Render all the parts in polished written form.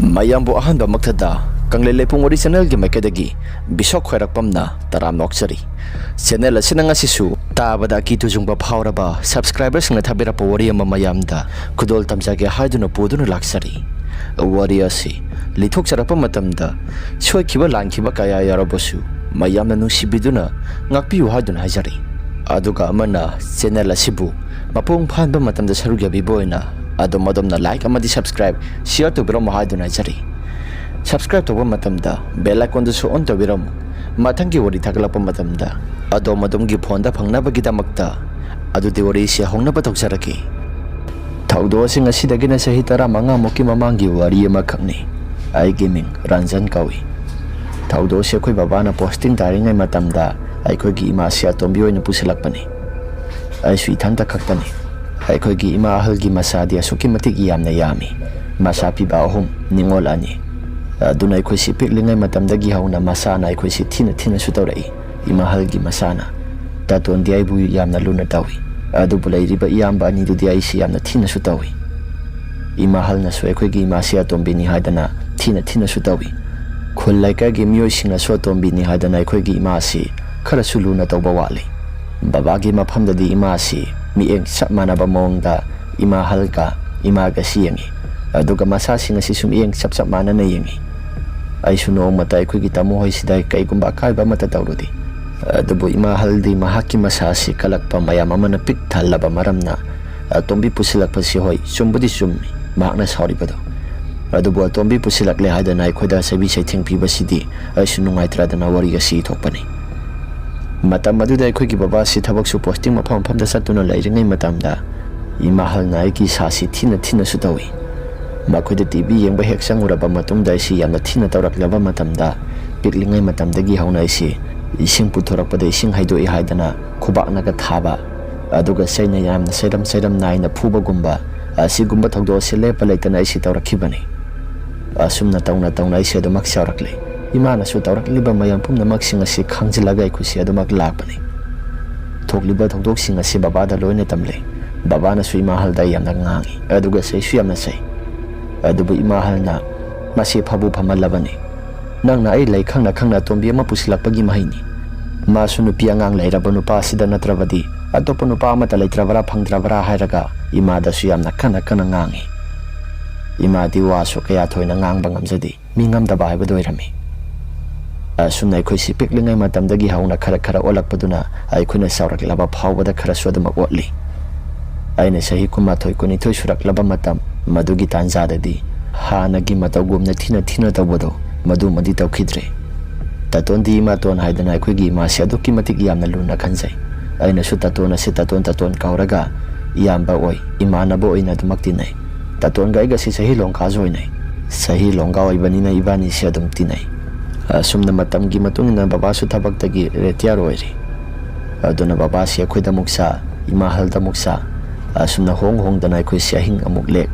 mayambo ahanba makthada kanglele pung original gi makedagi bisok khairakpamna taram nokchari channel asina ngasisu tabada ki tujungba phawraba subscribers nga thabira po wari ama mayamda kudol tamjage haiduna poduna laksari wari asi lithok charapa matamda soikiba langkiba kaya yarabosu mayamna nusibiduna ngakpiu haiduna hajari aduga amana channel asibu mapung phanba matamda sarugya biboina adomadom na like amadi subscribe share to biram haiduna hajari subscribe to matamda bell icon su on to biram mathangi wari thaglapa matamda adomadom gi phone da phangna bagidamakta adudi wari se hongna batokjaraki thaudo sing asidagi na sahi tara manga moki mamangi wari ma khangni ai gaming ranjan kawi thaudo se khoi baba na posting taringai matamda ai khoi gi ima sia tombi oina pusilakpani ai sui thanta khaktani ai khoi gi ima hal gi masadi asuki matik yamna yami masapi ba hum ningol ani aduna khoi si piklingai matamdagi hauna masana khoi si thina su tawrai ima hal gi masana taton diai bu yamna luna tawi adu bulai riba yamba ani du diai si yamna thina su tawi ima hal na so khoi gi ima sia tombi ni hadana thina su tawi khol lai ka gi myo singa so tombi ni hadana khoi gi ima si khara su luna tawba wali baba gi mafam da di ima si mi eng sap mana ba mongda ima hal ka ima ga si yangi aduga masa singa si sum eng sap mana na yangi ai suno mata khoi gi tamo hoi sidai kai gumba kai ba mata tawrudi adubu ima haldi mahaki masa si kalakpa mayam amana pik thalaba maramna tombi pusilak pasi hoi sumbudi summi mahakna sauri bado adubu tombi pusilak le hadana khoida sabi sai thingpi basidi ai sunu ngai tradana wari ga si thokpani matam maduda khoi gi baba si thabak su posting mafam da satuna lairingai matamda ima hal nai ki sasi thina su tawi makhoi TV yengba hek sanguraba matungda si yamna thina tawraklaba matamda piklingai matamdagi hauna si ising putorakpada ising haidoi haidana khubakna ka thaba aduga saina yamna sairam naina phuba gumba asigumba thogdo se lepa leitana isi tawrakhibani asumna tauna isi adumak saurakle imana su tawrakliba mayam pumna maksing asi khangjilaga ikhusi adumak lakpani thokliba thogdok sing asi babada loine tamle babana su ima halda yamna ngangi aduga sai su yamna sai adubu ima halna masi phabu phamalabani nangna ai lai khangna tombi ama pusilakpagi mahini masu nupi angang lairaba nupa sida natrabadi atopa nupa amata laitravara phangdravara hairaga ima da su yamna kana ngangi ima di wasu kaya thoina ngangba ngamjadi mi ngamdaba haibado irami asumna khoi si piklingai matamdagi hauna khara olakpaduna ai khoina sauraklaba phawbada khara sodama otli aina sahi kumathoi kuni thoi suraklaba matam madugi tanjadadi hanagi matagumna thina tawbodo madu madi tawkhidre taton di maton haidana khoi ma sia doki matik yamna luna khanjai aina su taton kauraga yamba oi imana bo ina dumakti nai taton gai ga si sahi longka joi nai sahi longga oi banina ibani sia dumti nai asumna matam gi matungna baba su thabak tagi retiar oiri aduna baba sia khoida muksa ima halda muksa asumna hong dana khoi sia hing amuk lek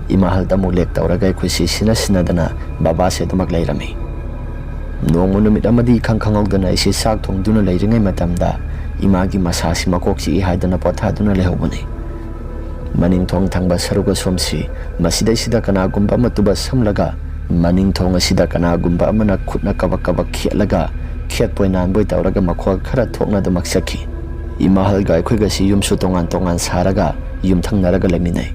ima halda muk lek tawraga khoi si sina dana baba se dumak lairami nongo numit amadi khangkhangok dana isi sak thongduna lairingai matamda imagi masasi makokchi haidana pothaduna lehobani maning thong thangba saruga somsi masidai sida kana gumba matuba samlaga maning thong asida kana gumba amana khutna kabak khelaga khet poinan boi tawraga makhol khara thokna dumak sakhi ima halga khoiga si yum su tongan saraga yum thangnaraga leminai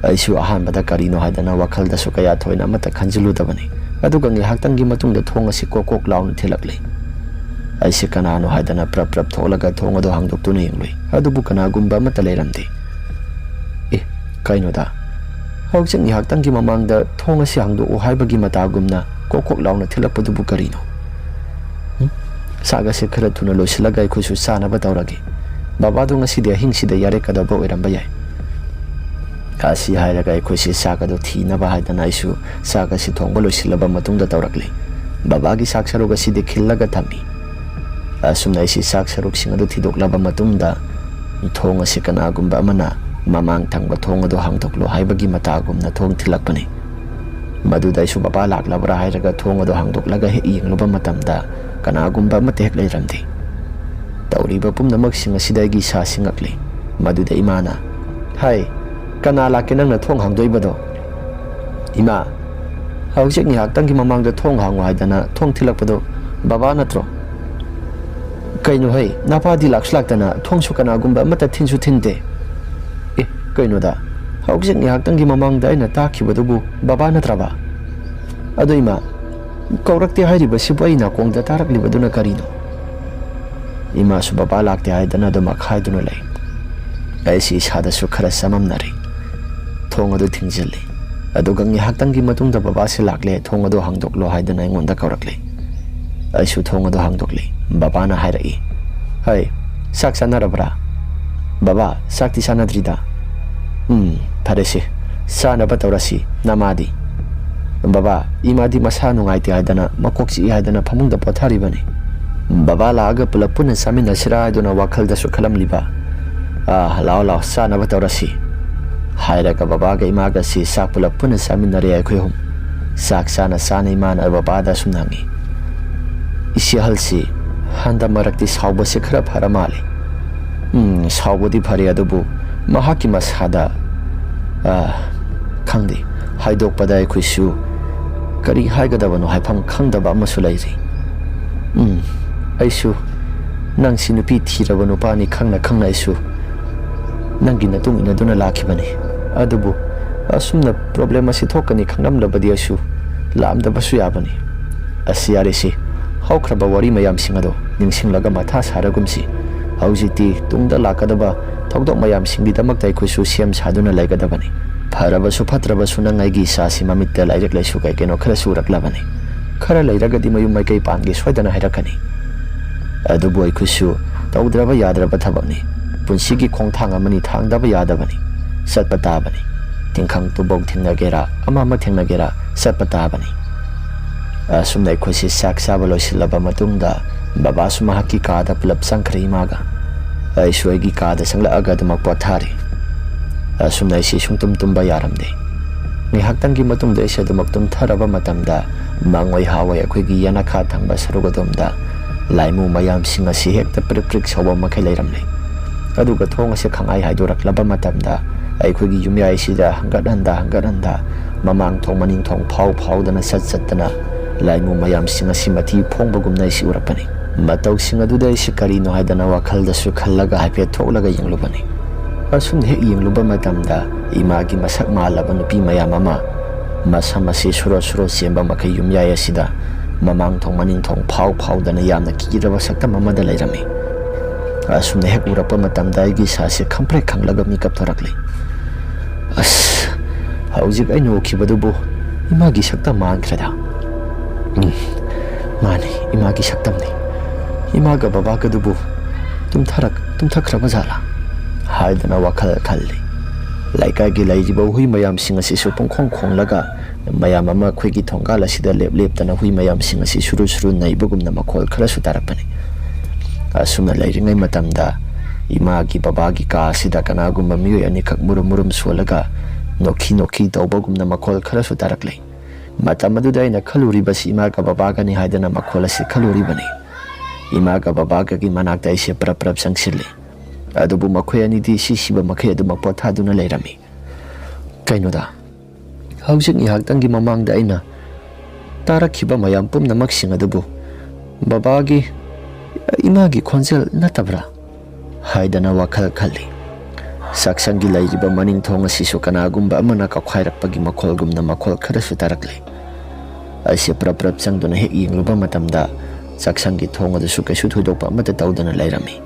aisu ahanbada karino haidana wakhalda su kaya thoina mata khanjilu dabani aduga ngi haktangi matungda thong asi kokok launa thilakle aisi kanano haidana prap tholaga thong ado hangdoktuna yengloi adubu kana gumba mata leiramde kaino da hawjing haktangi mamangda thong asi hangdo o haibagi mata gumna kokok launa thilakpadubu karino saga se khara thuna losilaga khusu sana batawragi baba do ngasi de hingsida yare kadaba oiramba yai asi hairaga khusi saga do thina ba haidana isu saga si thongba losilaba matungda tawrakle baba gi sak saruga si de khillaga thami asumna isi sak saruk singa do thidoklaba matungda thong asi kana gumba amana mamang thangba thong do hangtoklo haibagi mata gumna thong thilakpani maduda isu baba laklabra hairaga thong do hangdoklaga he yengloba matamda kana gumba mate hek leiramdi tawriba pumnamak singa sidagi sa singakle maduda imana hai kana lakinang na thong hangdoi bado ima ꯍꯧꯖꯤꯛ ꯉꯥꯏꯍꯥꯛꯇꯪꯒꯤ ꯃꯃꯥꯡꯗ ꯊꯣꯡ ꯍꯥꯡꯉꯨ ꯍꯥꯏꯗꯅ ꯊꯣꯡ ꯊꯤꯜꯂꯛꯄꯗꯣ ꯕꯕꯥ ꯅꯠꯇ꯭ꯔꯣ? ꯀꯩꯅꯣ ꯍꯩ, ꯅꯄꯥꯗꯤ ꯂꯥꯛꯁꯨ ꯂꯥꯛꯇꯅ ꯊꯣꯡꯁꯨ ꯀꯅꯥꯒꯨꯝꯕ ꯑꯃꯠꯇ ꯊꯤꯟꯁꯨ ꯊꯤꯟꯗꯦ. ꯀꯩꯅꯣꯗ ꯍꯧꯖꯤꯛ ꯉꯥꯏꯍꯥꯛꯇꯪꯒꯤ ꯃꯃꯥꯡꯗ ꯑꯩꯅ ꯇꯥꯈꯤꯕꯗꯨꯕꯨ ꯕꯕꯥ ꯅꯠꯇ꯭ꯔꯕ? ꯑꯗꯣ ꯏꯃꯥ, ꯀꯧꯔꯛꯇꯦ ꯍꯥꯏꯔꯤꯕꯁꯤꯕꯨ ꯑꯩ ꯅꯥꯀꯣꯡꯗ ꯇꯥꯔꯛꯂꯤꯕꯗꯨꯅ ꯀꯔꯤꯅꯣ? ꯏꯃꯥꯁꯨ ꯕꯕꯥ ꯂꯥꯛꯇꯦ ꯍꯥꯏꯗꯅ ꯑꯗꯨꯝ ꯑꯈꯥꯏꯗꯨꯅ ꯂꯩ. ꯑꯩꯁꯤ ꯏꯁꯥꯗꯁꯨ ꯈꯔ ꯆꯃꯝꯅꯔꯤ. ꯊꯣꯡ ꯑꯗꯨ ꯊꯤꯡꯖꯤꯜꯂꯤ. ꯑꯗꯨꯒ ꯉꯥꯏꯍꯥꯛꯇꯪꯒꯤ ꯃꯇꯨꯡꯗ ꯕꯕꯥꯁꯤ ꯂꯥꯛꯂꯦ. ꯊꯣꯡ ꯑꯗꯨ ꯍꯥꯡꯗꯣꯛꯂꯣ ꯍꯥꯏꯗꯅ ꯑꯩꯉꯣꯟꯗ ꯀꯧꯔꯛꯂꯤ. ꯑꯩꯁꯨ ꯊꯣꯡ ꯑꯗꯨ ꯍꯥꯡꯗꯣꯛꯂꯤ. ꯕꯕꯥꯅ ꯍꯥꯏꯔꯛꯏ, ꯍꯩ, ꯆꯥꯛ ꯆꯥꯅꯔꯕ꯭ꯔꯥ? ꯕꯕꯥ, ꯆꯥꯛꯇꯤ ꯆꯥꯅꯗ꯭ꯔꯤꯗ. ꯐꯔꯦꯁꯦ, ꯆꯥꯅꯕ ꯇꯧꯔꯁꯤ. ꯅꯃꯥꯗꯤ? ꯕꯕꯥ, ꯏꯃꯥꯗꯤ ꯃꯁꯥ ꯅꯨꯡꯉꯥꯏꯇꯦ ꯍꯥꯏꯗꯅ ꯃꯀꯣꯛ ꯆꯤꯛꯏ ꯍꯥꯏꯗꯅ ꯐꯃꯨꯡꯗ ꯄꯣꯊꯥꯔꯤꯕꯅꯤ. ꯕꯕꯥ ꯂꯥꯛꯑꯒ ꯄꯨꯂꯞ ꯄꯨꯟꯅ ꯆꯥꯃꯤꯟꯅꯁꯤꯔꯥ ꯍꯥꯏꯗꯨꯅ ꯋꯥꯈꯜꯗꯁꯨ ꯈꯜꯂꯝꯂꯤꯕ. ꯂꯥꯛꯑꯣ ꯂꯥꯛꯑꯣ, ꯆꯥꯅꯕ ꯇꯧꯔꯁꯤ ꯍꯥꯏꯔꯒ ꯕꯕꯥꯒ ꯏꯃꯥꯒꯁꯤ ꯆꯥꯛ ꯄꯨꯂꯞ ꯄꯨꯟꯅ ꯆꯥꯃꯤꯟꯅꯔꯦ ꯑꯩꯈꯣꯏ ꯑꯍꯨꯝ. ꯆꯥꯛ ꯆꯥꯅ ꯏꯃꯥꯅ ꯕꯕꯥꯗ ꯁꯨꯝ ꯍꯪꯉꯤ, ꯏꯆꯦ ꯑꯍꯜꯁꯤ ꯍꯟꯗꯛ ꯃꯔꯛꯇꯤ ꯁꯥꯎꯕꯁꯤ ꯈꯔ ꯐꯔ ꯃꯥꯜꯂꯤ. ꯁꯥꯎꯕꯗꯤ ꯐꯔꯦ, ꯑꯗꯨꯕꯨ ꯃꯍꯥꯛꯀꯤ ꯃꯁꯥꯗ ꯈꯪꯗꯦ, ꯍꯥꯏꯗꯣꯛꯄꯗ ꯑꯩꯈꯣꯏꯁꯨ ꯀꯔꯤ ꯍꯥꯏꯒꯗꯕꯅꯣ ꯍꯥꯏꯐꯝ ꯈꯪꯗꯕ ꯑꯃꯁꯨ ꯂꯩꯔꯤ. ꯑꯩꯁꯨ ꯅꯪꯁꯤ ꯅꯨꯄꯤ ꯊꯤꯔꯕ ꯅꯨꯄꯥꯅꯤ ꯈꯪꯅ ꯈꯪꯅ ꯑꯩꯁꯨ ꯅꯪꯒꯤ ꯃꯇꯨꯡ ꯏꯟꯅꯗꯨꯅ ꯂꯥꯛꯈꯤꯕꯅꯤ. ꯑꯗꯨꯕꯨ ꯑꯁꯨꯝꯅ ꯄ꯭ꯔꯣꯕ꯭ꯂꯦꯝ ꯑꯁꯤ ꯊꯣꯛꯀꯅꯤ ꯈꯪꯂꯝꯂꯕꯗꯤ ꯑꯩꯁꯨ ꯂꯥꯛꯑꯝꯗꯕꯁꯨ ꯌꯥꯕꯅꯤ. ꯌꯥꯔꯦꯁꯤ, ꯍꯧꯈ꯭ꯔꯕ ꯋꯥꯔꯤ ꯃꯌꯥꯝꯁꯤꯡ ꯑꯗꯣ ꯅꯤꯡꯁꯤꯡꯂꯒ ꯃꯊꯥ ꯁꯥꯔꯒꯨꯝꯁꯤ. ꯍꯧꯖꯤꯛꯇꯤ ꯇꯨꯡꯗ ꯂꯥꯛꯀꯗꯕ ꯊꯧꯗꯣꯛ ꯃꯌꯥꯝꯁꯤꯡꯒꯤꯗꯃꯛꯇ ꯑꯩꯈꯣꯏꯁꯨ ꯁꯦꯝ ꯁꯥꯗꯨꯅ ꯂꯩꯒꯗꯕꯅꯤ. ꯐꯔꯕꯁꯨ ꯐꯠꯇ꯭ꯔꯕꯁꯨ ꯅꯪ ꯑꯩꯒꯤ ꯏꯆꯥꯁꯤ ꯃꯃꯤꯠꯇ ꯂꯥꯏꯔꯤꯛ ꯂꯥꯏꯁꯨ ꯀꯩꯅꯣ ꯈꯔꯁꯨ ꯎꯔꯛꯂꯕꯅꯤ. ꯈꯔ ꯂꯩꯔꯒꯗꯤ ꯃꯌꯨꯝ ꯃꯀꯩ ꯄꯥꯟꯒꯦ ꯁꯣꯏꯗꯅ ꯍꯥꯏꯔꯛꯀꯅꯤ. ꯑꯗꯨꯕꯨ ꯑꯩꯈꯣꯏꯁꯨ ꯇꯧꯗ꯭ꯔꯕ ꯌꯥꯗ꯭ꯔꯕ ꯊꯕꯛꯅꯤ. ꯄꯨꯟꯁꯤꯒꯤ ꯈꯣꯡꯊꯥꯡ ꯑꯃꯅꯤ, ꯊꯥꯡꯗꯕ ꯌꯥꯗꯕꯅꯤ. ꯆꯠꯄ ꯇꯥꯕꯅꯤ. ꯇꯤꯡꯈꯪ ꯇꯨꯕꯣꯛ ꯊꯦꯡꯅꯒꯦꯔꯥ, ꯑꯃ ꯊꯦꯡꯅꯒꯦꯔꯥ, ꯆꯠꯄ ꯇꯥꯕꯅꯤ. ꯑꯁꯨꯝꯅ ꯑꯩꯈꯣꯏꯁꯤ ꯆꯥꯛ ꯆꯥꯕ ꯂꯣꯏꯁꯤꯜꯂꯕ ꯃꯇꯨꯡꯗ ꯕꯕꯥꯁꯨ ꯃꯍꯥꯛꯀꯤ ꯀꯥꯗ ꯄꯨꯂꯞ ꯆꯪꯈ꯭ꯔꯦ ꯏꯃꯥꯒ. ꯑꯩꯁꯨ ꯑꯩꯒꯤ ꯀꯥꯗ ꯆꯪꯂꯛꯑꯒ ꯑꯗꯨꯃꯛ ꯄꯣꯊꯥꯔꯤ. ꯑꯁꯨꯝꯅ ꯑꯩꯁꯤ ꯁꯨꯡꯇꯨꯝ ꯇꯨꯝꯕ ꯌꯥꯔꯝꯗꯦ. ꯉꯥꯏꯍꯥꯛꯇꯪꯒꯤ ꯃꯇꯨꯡꯗ ꯑꯩꯁꯦ ꯑꯗꯨꯃꯛ ꯇꯨꯝꯊꯔꯕ ꯃꯇꯝꯗ ꯃꯉꯣꯏ ꯍꯥꯋꯣꯏ ꯑꯩꯈꯣꯏꯒꯤ ꯌꯦꯅꯈꯥ ꯊꯪꯕ ꯁꯔꯨꯛ ꯑꯗꯣꯝꯗ ꯂꯥꯏꯃꯨ ꯃꯌꯥꯝꯁꯤꯡ ꯑꯁꯤ ꯍꯦꯛꯇ ꯄ꯭ꯔꯤꯛ ꯄ꯭ꯔꯤꯛ ꯁꯧꯕ ꯃꯈꯩ ꯂꯩꯔꯝꯂꯦ. ꯑꯗꯨꯒ ꯊꯣꯡ ꯑꯁꯤ ꯈꯪꯍꯥꯏ ꯍꯥꯏꯗꯣꯔꯛꯂꯕ ꯃꯇꯝꯗ ꯑꯩꯈꯣꯏꯒꯤ ꯌꯨꯝꯌꯥꯏꯁꯤꯗ ꯍꯪꯒꯠ ꯍꯟꯗ ꯃꯃꯥꯡ ꯊꯣꯡ ꯃꯅꯤꯡ ꯊꯣꯡ ꯐꯥꯎꯗꯅ ꯆꯠꯇꯅ ꯂꯥꯏꯃꯨ ꯃꯌꯥꯝꯁꯤꯡ ꯑꯁꯤ ꯃꯊꯤ ꯐꯣꯡꯕꯒꯨꯝꯅ ꯑꯩꯁꯤ ꯎꯔꯛꯄꯅꯤ. ꯃꯇꯧꯁꯤꯡ ꯑꯗꯨꯗ ꯑꯩꯁꯤ ꯀꯔꯤꯅꯣ ꯍꯥꯏꯗꯅ ꯋꯥꯈꯜꯗꯁꯨ ꯈꯜꯂꯒ ꯍꯥꯏꯐꯦꯠ ꯊꯣꯛꯂꯒ ꯌꯦꯡꯂꯨꯕꯅꯤ. ꯑꯁꯨꯝꯅ ꯍꯦꯛ ꯌꯦꯡꯂꯨꯕ ꯃꯇꯝꯗ ꯏꯃꯥꯒꯤ ꯃꯁꯛ ꯃꯥꯜꯂꯕ ꯅꯨꯄꯤ ꯃꯌꯥꯝ ꯑꯃ ꯃꯁꯝ ꯑꯁꯤ ꯁꯨꯔꯣ ꯆꯦꯟꯕ ꯃꯈꯩ ꯌꯨꯝꯌꯥꯏ ꯑꯁꯤꯗ ꯃꯃꯥꯡ ꯊꯣꯡ ꯃꯅꯤꯡ ꯊꯣꯡ ꯐꯥꯎꯗꯅ ꯌꯥꯝꯅ ꯀꯤꯔꯕ ꯁꯛꯇꯝ ꯑꯃꯗ ꯂꯩꯔꯝꯃꯤ. ꯑꯁꯨꯝꯅ ꯍꯦꯛ ꯎꯔꯛꯄ ꯃꯇꯝꯗ ꯑꯩꯒꯤ ꯏꯁꯥꯁꯦ ꯈꯪꯄ꯭ꯔꯦꯛ ꯈꯪꯂꯒ ꯃꯤꯀꯞ ꯊꯣꯔꯛꯂꯤ. ꯍꯧꯖꯤꯛ ꯑꯩꯅ ꯎꯈꯤꯕꯗꯨꯕꯨ ꯏꯃꯥꯒꯤ ꯁꯛꯇꯝ ꯃꯥꯟꯈ꯭ꯔꯦꯗ. ꯃꯥꯅꯤ, ꯏꯃꯥꯒꯤ ꯁꯛꯇꯝꯅꯤ. ꯏꯃꯥꯒ ꯕꯕꯥꯒꯗꯨꯕꯨ ꯇꯨꯝꯊꯈ꯭ꯔꯕ ꯖꯥꯠꯂꯥ ꯍꯥꯏꯗꯅ ꯋꯥꯈꯜ ꯈꯜꯂꯤ. ꯂꯩꯀꯥꯏꯒꯤ ꯂꯩꯔꯤꯕ ꯍꯨꯏ ꯃꯌꯥꯝꯁꯤꯡ ꯑꯁꯤꯁꯨ ꯄꯨꯡꯈꯣꯡ ꯈꯣꯡꯂꯒ ꯃꯌꯥꯝ ꯑꯃ ꯑꯩꯈꯣꯏꯒꯤ ꯊꯣꯡꯒꯥꯜ ꯑꯁꯤꯗ ꯂꯦꯞꯇꯅ ꯍꯨꯏ ꯃꯌꯥꯝꯁꯤꯡ ꯑꯁꯤ ꯁꯨꯔꯨ ꯅꯩꯕꯒꯨꯝꯅ ꯃꯈꯣꯜ ꯈꯔꯁꯨ ꯇꯥꯔꯛꯄꯅꯤ. ꯑꯁꯨꯝꯅ ꯂꯩꯔꯤꯉꯩ ꯃꯇꯝꯗ ꯏꯃꯥꯒꯤ ꯕꯕꯥꯒꯤ ꯀꯥ ꯑꯁꯤꯗ ꯀꯅꯥꯒꯨꯝꯕ ꯃꯤꯑꯣꯏ ꯑꯅꯤꯈꯛ ꯃꯨꯔꯨꯝ ꯁꯣꯜꯂꯒ ꯅꯣꯛꯈꯤ ꯇꯧꯕꯒꯨꯝꯅ ꯃꯈꯣꯜ ꯈꯔꯁꯨ ꯇꯥꯔꯛꯂꯤ. ꯃꯇꯝ ꯑꯗꯨꯗ ꯑꯩꯅ ꯈꯜꯂꯨꯔꯤꯕꯁꯤ ꯏꯃꯥꯒ ꯕꯕꯥꯒꯅꯤ ꯍꯥꯏꯗꯅ ꯃꯈꯣꯜ ꯑꯁꯤ ꯈꯜꯂꯨꯔꯤꯕꯅꯤ. ꯏꯃꯥꯒ ꯕꯕꯥꯒꯒꯤ ꯃꯅꯥꯛꯇ ꯑꯩꯁꯦ ꯄ꯭ꯔꯞ ꯆꯪꯁꯤꯜꯂꯤ. ꯑꯗꯨꯕꯨ ꯃꯈꯣꯏ ꯑꯅꯤꯗꯤ ꯁꯤꯕ ꯃꯈꯩ ꯑꯗꯨꯃꯛ ꯄꯣꯊꯥꯗꯨꯅ ꯂꯩꯔꯝꯃꯤ. ꯀꯩꯅꯣꯗ ꯍꯧꯖꯤꯛ ꯉꯥꯏꯍꯥꯛꯇꯪꯒꯤ ꯃꯃꯥꯡꯗ ꯑꯩꯅ ꯇꯥꯔꯛꯈꯤꯕ ꯃꯌꯥꯝ ꯄꯨꯝꯅꯃꯛꯁꯤꯡ ꯑꯗꯨꯕꯨ ꯕꯕꯥꯒꯤ, ꯏꯃꯥꯒꯤ ꯈꯣꯟꯖꯦꯜ ꯅꯠꯇꯕ꯭ꯔꯥ ꯍꯥꯏꯗꯅ ꯋꯥꯈꯜ ꯈꯜꯂꯤ. ꯆꯥꯛꯁꯪꯒꯤ ꯂꯩꯔꯤꯕ ꯃꯅꯤꯡ ꯊꯣꯡ ꯑꯁꯤꯁꯨ ꯀꯅꯥꯒꯨꯝꯕ ꯑꯃꯅ ꯀꯧꯈꯥꯏꯔꯛꯄꯒꯤ ꯃꯈꯣꯜꯒꯨꯝꯅ ꯃꯈꯣꯜ ꯈꯔꯁꯨ ꯇꯥꯔꯛꯂꯤ. ꯑꯩꯁꯦ ꯄ꯭ꯔꯞ ꯆꯪꯗꯨꯅ ꯍꯦꯛ ꯌꯦꯡꯂꯨꯕ ꯃꯇꯝꯗ ꯆꯥꯛꯁꯪꯒꯤ ꯊꯣꯡ ꯑꯗꯨꯁꯨ ꯀꯩꯁꯨ ꯊꯣꯏꯗꯣꯛꯄ ꯑꯃꯠꯇ ꯇꯧꯗꯅ ꯂꯩꯔꯝꯃꯤ.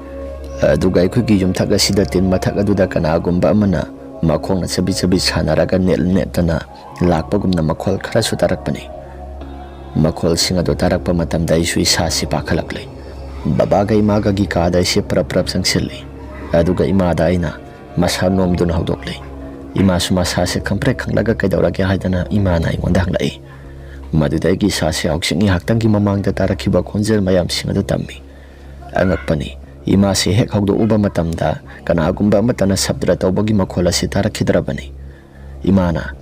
ꯑꯗꯨꯒ ꯑꯩꯈꯣꯏꯒꯤ ꯌꯨꯝꯊꯛ ꯑꯁꯤꯗ ꯇꯤꯟ ꯃꯊꯛ ꯑꯗꯨꯗ ꯀꯅꯥꯒꯨꯝꯕ ꯑꯃꯅ ꯃꯈꯣꯡꯅ ꯆꯕꯤꯠ ꯁꯥꯟꯅꯔꯒ ꯅꯦꯠꯇꯅ ꯂꯥꯛꯄꯒꯨꯝꯅ ꯃꯈꯣꯜ ꯈꯔꯁꯨ ꯇꯥꯔꯛꯄꯅꯤ. ꯃꯈꯣꯜꯁꯤꯡ ꯑꯗꯨ ꯇꯥꯔꯛꯄ ꯃꯇꯝꯗ ꯑꯩꯁꯨ ꯏꯁꯥꯁꯤ ꯄꯥꯈꯠꯂꯛꯂꯤ. ꯕꯕꯥꯒ ꯏꯃꯥꯒꯒꯤ ꯀꯥꯗ ꯑꯩꯁꯦ ꯄ꯭ꯔꯞ ꯆꯪꯁꯤꯜꯂꯤ. ꯑꯗꯨꯒ ꯏꯃꯥꯗ ꯑꯩꯅ ꯃꯁꯥ ꯅꯣꯝꯗꯨꯅ ꯍꯧꯗꯣꯛꯂꯤ. ꯏꯃꯥꯁꯨ ꯃꯁꯥꯁꯦ ꯈꯪꯄ꯭ꯔꯦꯛ ꯈꯪꯂꯒ ꯀꯩꯗꯧꯔꯒꯦ ꯍꯥꯏꯗꯅ ꯏꯃꯥꯅ ꯑꯩꯉꯣꯟꯗ ꯍꯪꯂꯛꯏ. ꯃꯗꯨꯗ ꯑꯩꯒꯤ ꯏꯁꯥꯁꯦ ꯍꯧꯖꯤꯛ ꯉꯥꯏꯍꯥꯛꯇꯪꯒꯤ ꯃꯃꯥꯡꯗ ꯇꯥꯔꯛꯈꯤꯕ ꯈꯣꯟꯖꯦꯜ ꯃꯌꯥꯝꯁꯤꯡ ꯑꯗꯨ ꯇꯝꯃꯤ. ꯑꯉꯛꯄꯅꯤ, ꯏꯃꯥꯁꯦ ꯍꯦꯛ ꯍꯧꯗꯣꯛꯎꯕ ꯃꯇꯝꯗ ꯀꯅꯥꯒꯨꯝꯕ ꯑꯃꯠꯇꯅ ꯁꯕ꯭ꯗ ꯇꯧꯕꯒꯤ ꯃꯈꯣꯜ ꯑꯁꯤ ꯇꯥꯔꯛꯈꯤꯗ꯭ꯔꯕꯅꯤ. ꯏꯃꯥꯅ,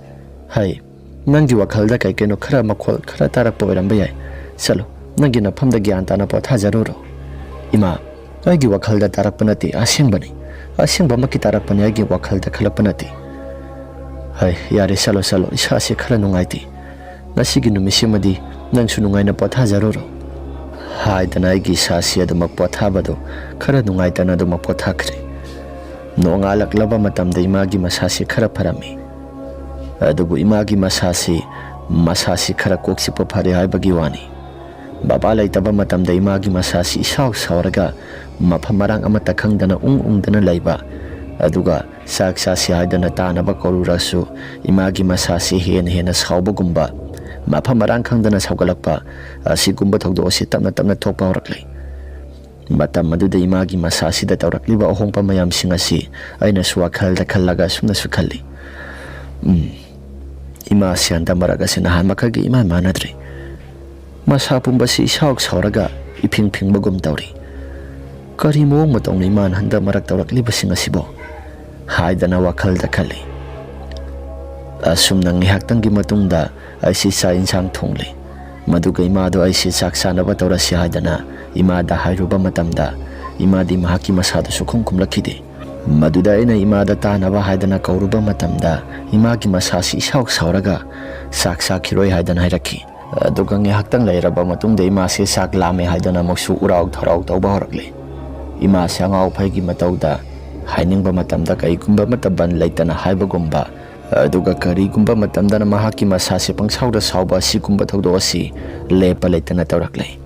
ꯍꯩ, ꯅꯪꯒꯤ ꯋꯥꯈꯜꯗ ꯀꯩꯅꯣꯈꯔ ꯃꯈꯣꯜ ꯈꯔ ꯇꯥꯔꯛꯄ ꯑꯣꯏꯔꯝꯕ ꯌꯥꯏ. ꯆꯠꯂꯣ, ꯅꯪꯒꯤ ꯅꯐꯝꯗ ꯒ꯭ꯌꯥꯟ ꯇꯥꯅ ꯄꯣꯊꯥꯖꯔꯨꯔꯣ. ꯏꯃꯥ, ꯑꯩꯒꯤ ꯋꯥꯈꯜꯗ ꯇꯥꯔꯛꯄ ꯅꯠꯇꯦ, ꯑꯁꯦꯡꯕꯅꯤ. ꯑꯁꯦꯡꯕꯃꯛꯀꯤ ꯇꯥꯔꯛꯄꯅꯤ, ꯑꯩꯒꯤ ꯋꯥꯈꯜꯗ ꯈꯜꯂꯛꯄ ꯅꯠꯇꯦ. ꯌꯥꯔꯦ, ꯆꯠꯂꯣ, ꯏꯁꯥꯁꯦ ꯈꯔ ꯅꯨꯡꯉꯥꯏꯇꯦ. ꯉꯁꯤꯒꯤ ꯅꯨꯃꯤꯠꯁꯤꯃꯗꯤ ꯅꯪꯁꯨ ꯅꯨꯡꯉꯥꯏꯅ ꯄꯣꯊꯥꯖꯔꯨꯔꯣ ꯍꯥꯏꯗꯅ ꯑꯩꯒꯤ ꯏꯁꯥꯁꯤ ꯑꯗꯨꯃꯛ ꯄꯣꯊꯥꯕꯗꯨ ꯈꯔ ꯅꯨꯡꯉꯥꯏꯇꯅ ꯑꯗꯨꯃꯛ ꯄꯣꯊꯥꯈ꯭ꯔꯦ꯫ ꯅꯣꯡꯉꯥꯜꯂꯛꯂꯕ ꯃꯇꯝꯗ ꯏꯃꯥꯒꯤ ꯃꯁꯥꯁꯤ ꯈꯔ ꯐꯔꯝꯃꯤ꯫ ꯑꯗꯨꯕꯨ ꯏꯃꯥꯒꯤ ꯃꯁꯥꯁꯤ ꯈꯔ ꯀꯣꯛ ꯆꯤꯛꯄ ꯐꯔꯦ ꯍꯥꯏꯕꯒꯤ ꯋꯥꯅꯤ꯫ ꯕꯥꯕꯥ ꯂꯩꯇꯕ ꯃꯇꯝꯗ ꯏꯃꯥꯒꯤ ꯃꯁꯥꯁꯤ ꯏꯁꯥꯎ ꯁꯥꯎꯔꯒ ꯃꯐꯝ ꯃꯔꯥꯡ ꯑꯃꯠꯇ ꯈꯪꯗꯅ ꯎꯪꯗꯅ ꯂꯩꯕ, ꯑꯗꯨꯒ ꯆꯥꯛ ꯆꯥꯁꯤ ꯍꯥꯏꯗꯅ ꯇꯥꯅꯕ ꯀꯧꯔꯨꯔꯁꯨ ꯏꯃꯥꯒꯤ ꯃꯁꯥꯁꯤ ꯍꯦꯟꯅ ꯁꯥꯎꯕꯒꯨꯝꯕ, ꯃꯐꯝ ꯃꯔꯥꯡ ꯈꯪꯗꯅ ꯁꯧꯒꯠꯂꯛꯄ, ꯑꯁꯤꯒꯨꯝꯕ ꯊꯧꯗꯣꯛ ꯑꯁꯤ ꯇꯞꯅ ꯊꯣꯛꯄ ꯍꯧꯔꯛꯂꯦ꯫ ꯃꯇꯝ ꯑꯗꯨꯗ ꯏꯃꯥꯒꯤ ꯃꯁꯥꯁꯤꯗ ꯇꯧꯔꯛꯂꯤꯕ ꯑꯍꯣꯡꯕ ꯃꯌꯥꯝꯁꯤꯡ ꯑꯁꯤ ꯑꯩꯅꯁꯨ ꯋꯥꯈꯜꯗ ꯈꯜꯂꯒ ꯑꯁꯨꯝꯅꯁꯨ ꯈꯜꯂꯤ꯫ ꯏꯃꯥꯁꯤ ꯍꯟꯗꯛ ꯃꯔꯛ ꯑꯁꯤ ꯅꯍꯥꯟ ꯃꯈꯩꯒ ꯏꯃꯥꯟ ꯃꯥꯟꯅꯗ꯭ꯔꯦ꯫ ꯃꯁꯥ ꯄꯨꯝꯕꯁꯤ ꯏꯁꯥꯎ ꯁꯥꯎꯔꯒ ꯏꯐꯤꯡ ꯐꯤꯡꯕꯒꯨꯝ ꯇꯧꯔꯤ꯫ ꯀꯔꯤ ꯃꯑꯣꯡ ꯃꯇꯧꯅ ꯏꯃꯥꯅ ꯍꯟꯗꯛ ꯃꯔꯛ ꯇꯧꯔꯛꯂꯤꯕꯁꯤꯡ ꯑꯁꯤꯕꯣ ꯍꯥꯏꯗꯅ ꯋꯥꯈꯜꯗ ꯈꯜꯂꯤ꯫ ꯑꯁꯨꯝꯅ ꯉꯥꯏꯍꯥꯛꯇꯪꯒꯤ ꯃꯇꯨꯡꯗ ꯑꯩꯁꯤ ꯆꯥꯛ ꯏꯟꯁꯥꯡ ꯊꯣꯡꯂꯤ꯫ ꯃꯗꯨꯒ ꯏꯃꯥꯗꯣ ꯑꯩꯁꯤ ꯆꯥꯛ ꯆꯥꯅꯕ ꯇꯧꯔꯁꯤ ꯍꯥꯏꯗꯅ ꯏꯃꯥꯗ ꯍꯥꯏꯔꯨꯕ ꯃꯇꯝꯗ ꯏꯃꯥꯗꯤ ꯃꯍꯥꯛꯀꯤ ꯃꯁꯥꯗꯨ ꯁꯨꯛꯈꯨꯝ ꯈꯨꯝꯂꯛꯈꯤꯗꯦ꯫ ꯃꯗꯨꯗ ꯑꯩꯅ ꯏꯃꯥꯗ ꯇꯥꯅꯕ ꯍꯥꯏꯗꯅ ꯀꯧꯔꯨꯕ ꯃꯇꯝꯗ ꯏꯃꯥꯒꯤ ꯃꯁꯥꯁꯤ ꯏꯁꯥꯎ ꯁꯥꯎꯔꯒ ꯆꯥꯛ ꯆꯥꯈꯤꯔꯣꯏ ꯍꯥꯏꯗꯅ ꯍꯥꯏꯔꯛꯈꯤ꯫ ꯑꯗꯨꯒ ꯉꯥꯏꯍꯥꯛꯇꯪ ꯂꯩꯔꯕ ꯃꯇꯨꯡꯗ ꯏꯃꯥꯁꯤ ꯆꯥꯛ ꯂꯥꯝꯃꯦ ꯍꯥꯏꯗꯅ ꯑꯃꯨꯛꯁꯨ ꯎꯔꯥꯎ ꯊꯔꯥꯎ ꯇꯧꯕ ꯍꯧꯔꯛꯂꯦ꯫ ꯏꯃꯥꯁꯤ ꯑꯉꯥꯎ ꯑꯐꯩꯒꯤ ꯃꯇꯧꯗ ꯍꯥꯏꯅꯤꯡꯕ ꯃꯇꯝꯗ ꯀꯔꯤꯒꯨꯝꯕ ꯑꯃꯠꯇ ꯕꯟ ꯂꯩꯇꯅ ꯍꯥꯏꯕꯒꯨꯝꯕ, ꯑꯗꯨꯒ ꯀꯔꯤꯒꯨꯝꯕ ꯃꯇꯝꯗꯅ ꯃꯍꯥꯛꯀꯤ ꯃꯁꯥꯁꯤ ꯄꯪꯁꯥꯎꯗ ꯁꯥꯎꯕ, ꯑꯁꯤꯒꯨꯝꯕ ꯊꯧꯗꯣꯛ ꯑꯁꯤ ꯂꯦꯞꯄ ꯂꯩꯇꯅ ꯇꯧꯔꯛꯂꯦ꯫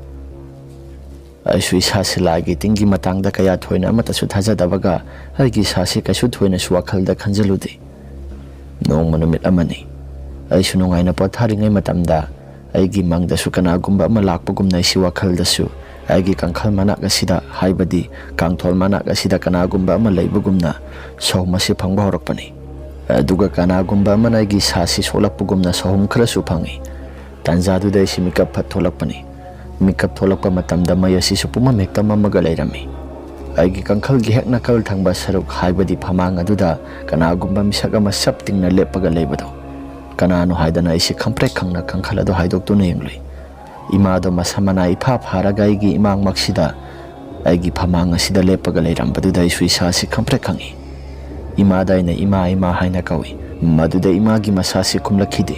ꯑꯩꯁꯨ ꯏꯁꯥꯁꯤ ꯂꯥꯏꯒꯤ ꯇꯤꯟꯒꯤ ꯃꯇꯥꯡꯗ ꯀꯌꯥ ꯊꯣꯏꯅ ꯑꯃꯠꯇꯁꯨ ꯊꯥꯖꯗꯕꯒ ꯑꯩꯒꯤ ꯏꯁꯥꯁꯤ ꯀꯩꯁꯨ ꯊꯣꯏꯅꯁꯨ ꯋꯥꯈꯜꯗ ꯈꯟꯖꯤꯜꯂꯨꯗꯦ꯫ ꯅꯣꯡꯃ ꯅꯨꯃꯤꯠ ꯑꯃꯅꯤ, ꯑꯩꯁꯨ ꯅꯨꯡꯉꯥꯏꯅ ꯄꯣꯊꯥꯔꯤꯉꯩ ꯃꯇꯝꯗ ꯑꯩꯒꯤ ꯃꯪꯗꯁꯨ ꯀꯅꯥꯒꯨꯝꯕ ꯑꯃ ꯂꯥꯛꯄꯒꯨꯝꯅ ꯑꯩꯁꯤ ꯋꯥꯈꯜꯗꯁꯨ ꯑꯩꯒꯤ ꯀꯥꯡꯈꯜ ꯃꯅꯥꯛ ꯑꯁꯤꯗ, ꯍꯥꯏꯕꯗꯤ ꯀꯥꯡꯊꯣꯜ ꯃꯅꯥꯛ ꯑꯁꯤꯗ ꯀꯅꯥꯒꯨꯝꯕ ꯑꯃ ꯂꯩꯕꯒꯨꯝꯅ ꯁꯍꯨꯝ ꯑꯁꯤ ꯐꯪꯕ ꯍꯧꯔꯛꯄꯅꯤ꯫ ꯑꯗꯨꯒ ꯀꯅꯥꯒꯨꯝꯕ ꯑꯃꯅ ꯑꯩꯒꯤ ꯏꯁꯥꯁꯤ ꯁꯣꯛꯂꯛꯄꯒꯨꯝꯅ ꯁꯍꯨꯝ ꯈꯔꯁꯨ ꯐꯪꯏ꯫ ꯇꯥꯟꯖꯥꯗꯨꯗ ꯑꯩꯁꯤ ꯃꯤꯀꯞ ꯐꯠ ꯊꯣꯛꯂꯛꯄꯅꯤ꯫ ꯃꯤꯀꯞ ꯊꯣꯛꯂꯛꯄ ꯃꯇꯝꯗ ꯃꯩ ꯑꯁꯤꯁꯨ ꯄꯨꯝꯃꯝ ꯍꯦꯛꯇ ꯃꯝꯃꯒ ꯂꯩꯔꯝꯃꯤ꯫ ꯑꯩꯒꯤ ꯀꯥꯡꯈꯜꯒꯤ ꯍꯦꯛ ꯅꯥꯀꯜ ꯊꯪꯕ ꯁꯔꯨꯛ, ꯍꯥꯏꯕꯗꯤ ꯐꯃꯥꯡ ꯑꯗꯨꯗ ꯀꯅꯥꯒꯨꯝꯕ ꯃꯤꯁꯛ ꯑꯃ ꯆꯞ ꯇꯤꯡꯅ ꯂꯦꯞꯄꯒ ꯂꯩꯕꯗꯣ ꯀꯅꯥꯅꯣ ꯍꯥꯏꯗꯅ ꯑꯩꯁꯤ ꯈꯪꯄ꯭ꯔꯦꯛ ꯈꯪꯅ ꯀꯥꯡꯈꯜ ꯑꯗꯨ ꯍꯥꯏꯗꯣꯛꯇꯨꯅ ꯌꯦꯡꯂꯨꯏ꯫ ꯏꯃꯥꯗꯣ ꯃꯁꯥ ꯃꯅꯥ ꯏꯐꯥ ꯐꯥꯔꯒ ꯑꯩꯒꯤ ꯏꯃꯥꯡꯃꯛꯁꯤꯗ, ꯑꯩꯒꯤ ꯐꯃꯥꯡ ꯑꯁꯤꯗ ꯂꯦꯞꯄꯒ ꯂꯩꯔꯝꯕꯗꯨꯗ ꯑꯩꯁꯨ ꯏꯁꯥꯁꯤ ꯈꯪꯄ꯭ꯔꯦꯛ ꯈꯪꯏ꯫ ꯏꯃꯥꯗ ꯑꯩꯅ ꯏꯃꯥ ꯍꯥꯏꯅ ꯀꯧꯏ꯫ ꯃꯗꯨꯗ ꯏꯃꯥꯒꯤ ꯃꯁꯥꯁꯤ ꯈꯨꯝꯂꯛꯈꯤꯗꯦ꯫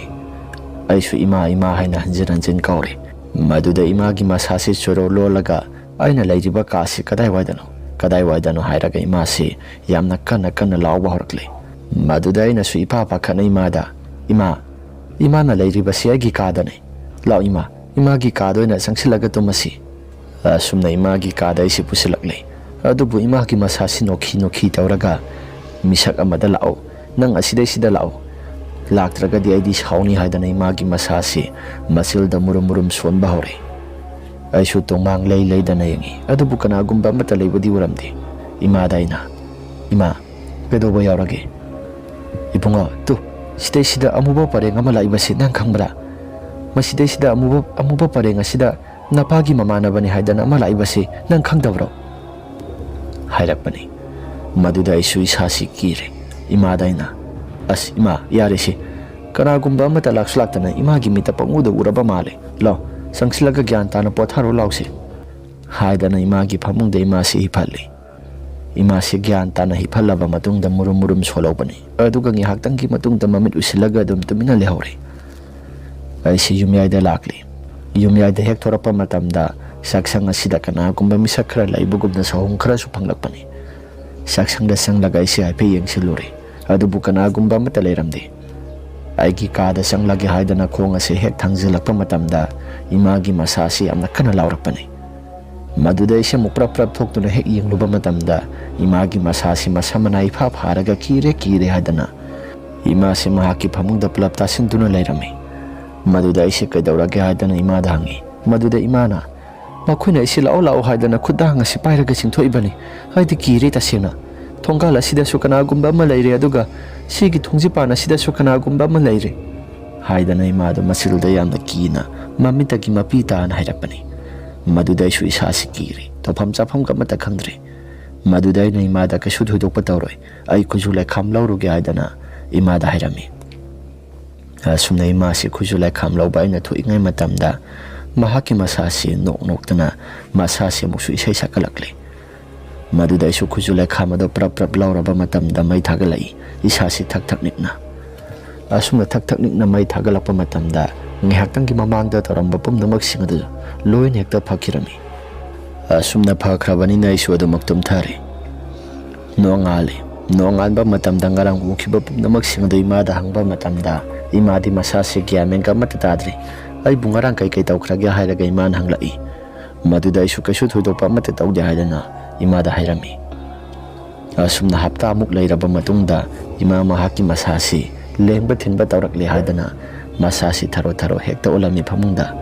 ꯑꯩꯁꯨ ꯏꯃꯥ ꯍꯥꯏꯅ ꯍꯟꯖꯤꯟ ꯀꯧꯔꯦ꯫ ꯃꯗꯨꯗ ꯏꯃꯥꯒꯤ ꯃꯁꯥꯁꯤ ꯆꯣꯔꯣ ꯂꯣꯜꯂꯒ ꯑꯩꯅ ꯂꯩꯔꯤꯕ ꯀꯥꯁꯤ ꯀꯗꯥꯏꯋꯥꯏꯗꯅꯣ ꯍꯥꯏꯔꯒ ꯏꯃꯥꯁꯤ ꯌꯥꯝꯅ ꯀꯟꯅ ꯂꯥꯎꯕ ꯍꯧꯔꯛꯂꯦ꯫ ꯃꯗꯨꯗ ꯑꯩꯅꯁꯨ ꯏꯄꯥ ꯄꯥꯈꯠꯅ ꯏꯃꯥꯗ, ꯏꯃꯥꯅ ꯂꯩꯔꯤꯕꯁꯤ ꯑꯩꯒꯤ ꯀꯥꯗꯅꯤ, ꯂꯥꯛꯑꯣ ꯏꯃꯥꯒꯤ ꯀꯥꯗ ꯑꯣꯏꯅ ꯆꯪꯁꯤꯜꯂꯒ ꯇꯨꯝꯃꯁꯤ꯫ ꯑꯁꯨꯝꯅ ꯏꯃꯥꯒꯤ ꯀꯥꯗ ꯑꯩꯁꯤ ꯄꯨꯁꯤꯜꯂꯛꯂꯦ꯫ ꯑꯗꯨꯕꯨ ꯏꯃꯥꯒꯤ ꯃꯁꯥꯁꯤ ꯅꯣꯛꯈꯤ ꯇꯧꯔꯒ, ꯃꯤꯁꯛ ꯑꯃꯗ ꯂꯥꯛꯑꯣ, ꯅꯪ ꯑꯁꯤꯗꯩꯁꯤꯗ ꯂꯥꯛꯑꯣ, ꯂꯥꯛꯇ꯭ꯔꯒꯗꯤ ꯑꯩꯗꯤ ꯁꯥꯎꯅꯤ ꯍꯥꯏꯗꯅ ꯏꯃꯥꯒꯤ ꯃꯁꯥꯁꯤ ꯃꯆꯤꯜꯗ ꯃꯨꯔꯨꯝ ꯁꯣꯟꯕ ꯍꯧꯔꯦ꯫ ꯑꯩꯁꯨ ꯇꯣꯡꯃꯥꯡ ꯂꯩꯗꯅ ꯌꯦꯡꯉꯤ, ꯑꯗꯨꯕꯨ ꯀꯅꯥꯒꯨꯝꯕ ꯑꯃꯠꯇ ꯂꯩꯕꯗꯤ ꯎꯔꯝꯗꯦ꯫ ꯏꯃꯥꯗ ꯑꯩꯅ, ꯏꯃꯥ ꯀꯩꯗꯧꯕ ꯌꯥꯎꯔꯒꯦ? ꯏꯕꯨꯡꯉꯣ, ꯁꯤꯗꯩꯁꯤꯗ ꯑꯃꯨꯕ ꯄꯔꯦꯡ ꯑꯃ ꯂꯥꯛꯏꯕꯁꯤ ꯅꯪ ꯈꯪꯕ꯭ꯔꯥ? ꯃꯁꯤꯗꯩꯁꯤꯗ ꯑꯃꯨꯕ ꯄꯔꯦꯡ ꯑꯁꯤꯗ ꯅꯄꯥꯒꯤ ꯃꯃꯥꯟꯅꯕꯅꯤ ꯍꯥꯏꯗꯅ ꯑꯃ ꯂꯥꯛꯏꯕꯁꯤ ꯅꯪ ꯈꯪꯗꯕ꯭ꯔꯣ? ꯍꯥꯏꯔꯛꯄꯅꯤ꯫ ꯃꯗꯨꯗ ꯑꯩꯁꯨ ꯏꯁꯥꯁꯤ ꯀꯤꯔꯦ꯫ ꯏꯃꯥꯗ ꯑꯩꯅ, ꯑꯁ ꯏꯃꯥ, ꯌꯥꯔꯦꯁꯤ, ꯀꯅꯥꯒꯨꯝꯕ ꯑꯃꯠꯇ ꯂꯥꯛꯁꯨ ꯂꯥꯛꯇꯅ ꯏꯃꯥꯒꯤ ꯃꯤꯠꯇ ꯄꯪꯎꯗ ꯎꯔꯕ ꯃꯥꯜꯂꯦ, ꯂꯥꯎ ꯆꯪꯁꯤꯜꯂꯒ ꯒ꯭ꯌꯥꯟ ꯇꯥꯅ ꯄꯣꯊꯥꯔꯣ ꯂꯥꯎꯁꯤ ꯍꯥꯏꯗꯅ ꯏꯃꯥꯒꯤ ꯐꯃꯨꯡꯗ ꯏꯃꯥꯁꯤ ꯍꯤꯞꯍꯜꯂꯤ꯫ ꯏꯃꯥꯁꯤ ꯒ꯭ꯌꯥꯟ ꯇꯥꯅ ꯍꯤꯞꯍꯜꯂꯕ ꯃꯇꯨꯡꯗ ꯃꯨꯔꯨꯝ ꯁꯣꯜꯍꯧꯕꯅꯤ꯫ ꯑꯗꯨꯒ ꯉꯥꯏꯍꯥꯛꯇꯪꯒꯤ ꯃꯇꯨꯡꯗ ꯃꯃꯤꯠ ꯎꯏꯁꯤꯜꯂꯒ ꯑꯗꯨꯝ ꯇꯨꯃꯤꯟꯅ ꯂꯩꯍꯧꯔꯦ꯫ ꯑꯩꯁꯤ ꯌꯨꯝꯌꯥꯏꯗ ꯂꯥꯛꯂꯤ꯫ ꯌꯨꯝꯌꯥꯏꯗ ꯍꯦꯛ ꯊꯣꯔꯛꯄ ꯃꯇꯝꯗ ꯆꯥꯛꯁꯪ ꯑꯁꯤꯗ ꯀꯅꯥꯒꯨꯝꯕ ꯃꯤꯁꯛ ꯈꯔ ꯂꯩꯕꯒꯨꯝꯅ ꯁꯍꯨꯝ ꯈꯔꯁꯨ ꯐꯪꯂꯛꯄꯅꯤ꯫ ꯆꯥꯛꯁꯪꯗ ꯆꯪꯂꯒ ꯑꯩꯁꯤ ꯍꯥꯏꯐꯦꯠ ꯌꯦꯡꯁꯤꯜꯂꯨꯔꯦ, ꯑꯗꯨꯕꯨ ꯀꯅꯥꯒꯨꯝꯕ ꯑꯃꯠꯇ ꯂꯩꯔꯝꯗꯦ꯫ ꯑꯩꯒꯤ ꯀꯥꯗ ꯆꯪꯂꯒꯦ ꯍꯥꯏꯗꯅ ꯈꯣꯡ ꯑꯁꯤ ꯍꯦꯛ ꯊꯥꯡꯖꯤꯜꯂꯛꯄ ꯃꯇꯝꯗ ꯏꯃꯥꯒꯤ ꯃꯁꯥꯁꯤ ꯌꯥꯝꯅ ꯀꯟꯅ ꯂꯥꯎꯔꯛꯄꯅꯤ꯫ ꯃꯗꯨꯗ ꯑꯩꯁꯤ ꯑꯃꯨꯛ ꯄ꯭ꯔꯞ ꯊꯣꯛꯇꯨꯅ ꯍꯦꯛ ꯌꯦꯡꯂꯨꯕ ꯃꯇꯝꯗ ꯏꯃꯥꯒꯤ ꯃꯁꯥꯁꯤ ꯃꯁꯥ ꯃꯅꯥ ꯏꯐꯥ ꯐꯥꯔꯒ ꯀꯤꯔꯦ ꯍꯥꯏꯗꯅ ꯏꯃꯥꯁꯤ ꯃꯍꯥꯛꯀꯤ ꯐꯃꯨꯡꯗ ꯄꯨꯂꯞ ꯇꯥꯁꯤꯟꯗꯨꯅ ꯂꯩꯔꯝꯃꯤ꯫ ꯃꯗꯨꯗ ꯑꯩꯁꯤ ꯀꯩꯗꯧꯔꯒꯦ ꯍꯥꯏꯗꯅ ꯏꯃꯥꯗ ꯍꯪꯉꯤ꯫ ꯃꯗꯨꯗ ꯏꯃꯥꯅ, ꯃꯈꯣꯏꯅ ꯑꯩꯁꯤ ꯂꯥꯛꯑꯣ ꯍꯥꯏꯗꯅ ꯈꯨꯠꯇꯥꯡ ꯑꯁꯤ ꯄꯥꯏꯔꯒ ꯆꯤꯡꯊꯣꯛꯏꯕꯅꯤ, ꯑꯩꯗꯤ ꯀꯤꯔꯦ ꯇꯁꯦꯡꯅ꯫ ꯊꯣꯡꯒꯥꯜ ꯑꯁꯤꯗꯁꯨ ꯀꯅꯥꯒꯨꯝꯕ ꯑꯃ ꯂꯩꯔꯦ, ꯑꯗꯨꯒ ꯁꯤꯒꯤ ꯊꯣꯡꯖꯤꯄꯥꯟ ꯑꯁꯤꯗꯁꯨ ꯀꯅꯥꯒꯨꯝꯕ ꯑꯃ ꯂꯩꯔꯦ ꯍꯥꯏꯗꯅ ꯏꯃꯥꯗꯣ ꯃꯆꯤꯜꯗ ꯌꯥꯝꯅ ꯀꯤꯅ ꯃꯃꯤꯠꯇꯒꯤ ꯃꯄꯤ ꯇꯥꯅ ꯍꯥꯏꯔꯛꯄꯅꯤ꯫ ꯃꯗꯨꯗ ꯑꯩꯁꯨ ꯏꯁꯥꯁꯤ ꯀꯤꯔꯦ, ꯇꯧꯐꯝ ꯆꯥꯐꯝ ꯑꯃꯠꯇ ꯈꯪꯗ꯭ꯔꯦ꯫ ꯃꯗꯨꯗ ꯑꯩꯅ ꯏꯃꯥꯗ ꯀꯩꯁꯨ ꯊꯣꯏꯗꯣꯛꯄ ꯇꯧꯔꯣꯏ, ꯑꯩ ꯈꯨꯖꯨ ꯂꯩꯈꯥꯝ ꯂꯧꯔꯨꯒꯦ ꯍꯥꯏꯗꯅ ꯏꯃꯥꯗ ꯍꯥꯏꯔꯝꯃꯤ꯫ ꯑꯁꯨꯝꯅ ꯏꯃꯥꯁꯤ ꯈꯨꯖꯨ ꯂꯩꯈꯥꯝ ꯂꯧꯕ ꯑꯩꯅ ꯊꯣꯛꯏꯉꯩ ꯃꯇꯝꯗ ꯃꯍꯥꯛꯀꯤ ꯃꯁꯥꯁꯤ ꯅꯣꯛꯇꯅ ꯃꯁꯥꯁꯤ ꯑꯃꯨꯛꯁꯨ ꯏꯁꯩ ꯁꯛꯀꯠꯂꯛꯂꯦ꯫ ꯃꯗꯨꯗ ꯑꯩꯁꯨ ꯈꯨꯖꯨ ꯂꯩꯈꯥꯝ ꯑꯗꯨ ꯄ꯭ꯔꯞ ꯂꯧꯔꯕ ꯃꯇꯝꯗ ꯃꯩ ꯊꯥꯒꯠꯂꯛꯏ, ꯏꯁꯥꯁꯤ ꯊꯛ ꯅꯤꯛꯅ꯫ asumna thak thak nikna mai thagalakpa matamda ngaihaktanggi mamangda taramba pumnamak sing adu loin hekta phakirami asumna phakhrabani na isu adu maktum thari nongalba matamda ngarang ukhiba pumnamak sing adu imada hangba matamda imadi masase gyamen ka matadri ai bungarang kai tawkhrage hairaga iman hanglai maduda isu kaisu thoidokpa mate tawde haidana imada hairami asumna hapta amuk leiraba matungda ima mahaki masasi lengba thinba tawrakle haidana masasi tharo hekta olami phamungda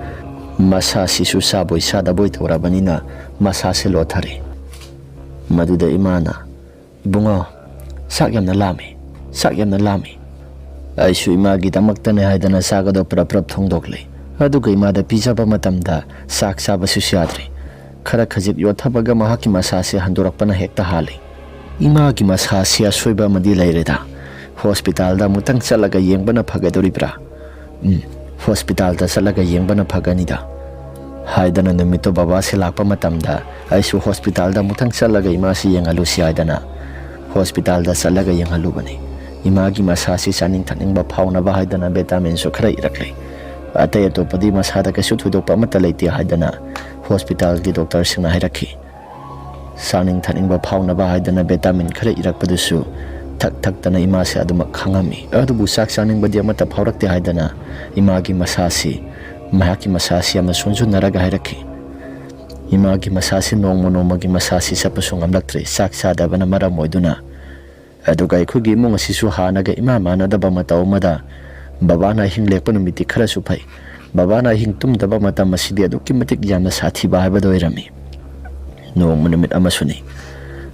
masasi su saboi sadaboi tawrabanina masasi lothari maduda imana ibunga sak yamna lami aisu imagi damaktane haidana sagado prap thongdoklei aduga imada pijaba matamda sak saba susyadri khara khajip yothabaga mahaki masasi handorakpana hekta hali imagi masasi asoiba madi leireda hospital da mutang chalaga yengbana phagadoribra hospital da chalaga yengbana phaganida haidana numito baba se lakpa matamda aisu hospital da mutang chalaga imasi yengalu si haidana hospital da chalaga yengalu bani imagi masasi chaning thaning ba phauna ba haidana vitamin su khara iraklei atay atopadi masada ka su thudokpa mata leiti haidana hospital gi doctor singna hairakhi saning thaning ba phauna ba haidana vitamin khara irakpadusu thak tana ima se aduma khangami adubu sak saning badi amata phaurakte haidana imagi masasi mahaki masasi amna sunju naraga hairakhi imagi masasi nongmonomagi masasi sapasu ngamlaktre sak sadabana mara moiduna aduga ikhugi mung asisu hanaga ima manadaba mataw mada babana hing lekpa numiti khara su phai babana hing tum daba mata masidi aduki matik yamna sathi ba haba doirami no munumit amasuni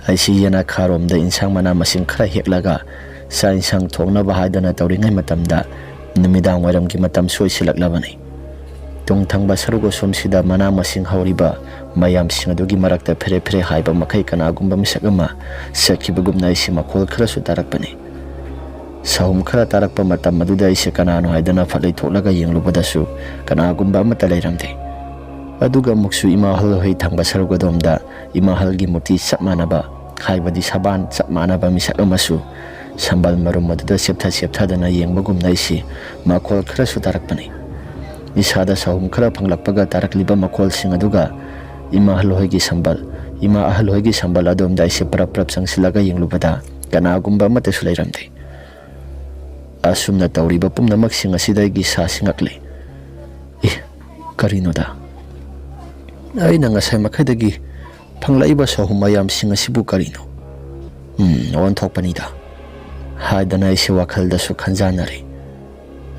aisi yana kharom da insang mana masing khara heklaga sa insang thongna ba haidana tawringai matamda numidang wairam gi matam soi silaklabani tung thangba sarugo somsida mana masing hauriba mayam singadugi marakta phere haiba makai kana gumba misakama sakibagumna isi makol khara su tarakpani sahum khara tarakpa matam maduda isi kanano haidana phalai tholaga yenglubadasu kana gumba mata leiramde aduga muksu imahal hoi thangba sarugodomda imahal gi mukti sapmanaba haibadi saban sapmanaba misakamasu sambal marum maduda septha dana yengbagumna isi makol khara su tarakpani isada sahum khara phanglakpaga tarakliba makol sing aduga ima ahaloigi sambal adomda isi prap sangsilaga yenglubada kana gumba mata su leiramde asumna tawriba pumnamak sing asidagi sa singakle karinoda aina ngasai makhadagi phanglaiba sahum mayam sing asibu karino on thokpanida haidana isi wakhalda su khanjanari